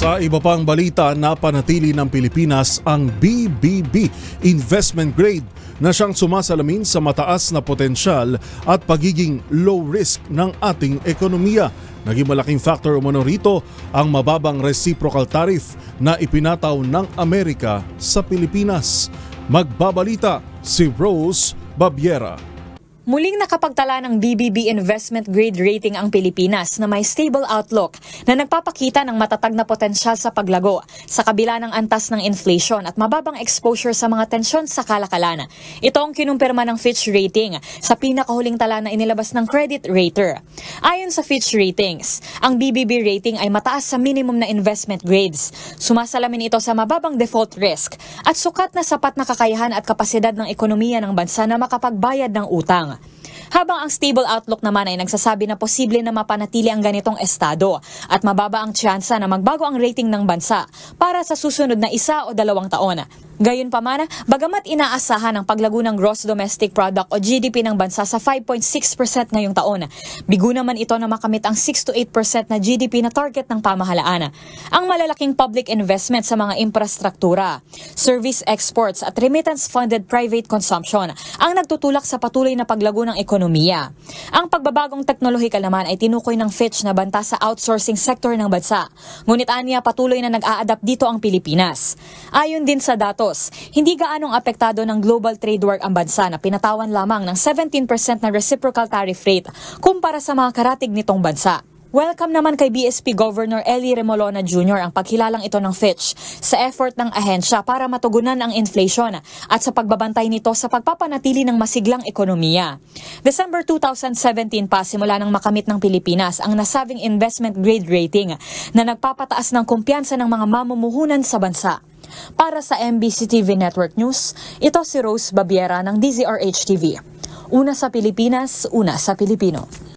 Sa iba pang balita, napanatili ng Pilipinas ang BBB investment grade na siyang sumasalamin sa mataas na potensyal at pagiging low risk ng ating ekonomiya. Naging malaking factor umano rito ang mababang reciprocal tariff na ipinataw ng Amerika sa Pilipinas. Magbabalita si Rose Babiera. Muling nakapagtala ng BBB investment grade rating ang Pilipinas na may stable outlook na nagpapakita ng matatag na potensyal sa paglago sa kabila ng antas ng inflation at mababang exposure sa mga tensyon sa kalakalan. Ito ang kinumpirma ng Fitch Rating sa pinakahuling tala na inilabas ng credit rater. Ayon sa Fitch Ratings, ang BBB rating ay mataas sa minimum na investment grades. Sumasalamin ito sa mababang default risk at sukat na sapat na kakayahan at kapasidad ng ekonomiya ng bansa na makapagbayad ng utang. Habang ang stable outlook naman ay nagsasabi na posible na mapanatili ang ganitong estado at mababa ang tsansa na magbago ang rating ng bansa para sa susunod na 1 o 2 taon. Gayunpaman, bagamat inaasahan ang paglago ng gross domestic product o GDP ng bansa sa 5.6% ngayong taon, bigo naman ito na makamit ang 6 to 8% na GDP na target ng pamahalaan. Ang malalaking public investment sa mga infrastruktura, service exports at remittance-funded private consumption ang nagtutulak sa patuloy na paglago ng ekonomiya. Ang pagbabagong teknolohikal naman ay tinukoy ng Fitch na banta sa outsourcing sector ng bansa. Ngunit aniya patuloy na nag-a-adapt dito ang Pilipinas. Ayon din sa datos, hindi gaanong apektado ng global trade war ang bansa na pinatawan lamang ng 17% na reciprocal tariff rate kumpara sa mga karatig nitong bansa. Welcome naman kay BSP Governor Elly Remolona Jr. ang paghilalang ito ng Fitch sa effort ng ahensya para matugunan ang inflation at sa pagbabantay nito sa pagpapanatili ng masiglang ekonomiya. December 2017 pa simula nang makamit ng Pilipinas ang nasabing investment grade rating na nagpapataas ng kumpiyansa ng mga mamumuhunan sa bansa. Para sa MBC TV Network News, ito si Rose Babiera ng DZRH TV. Una sa Pilipinas, una sa Pilipino.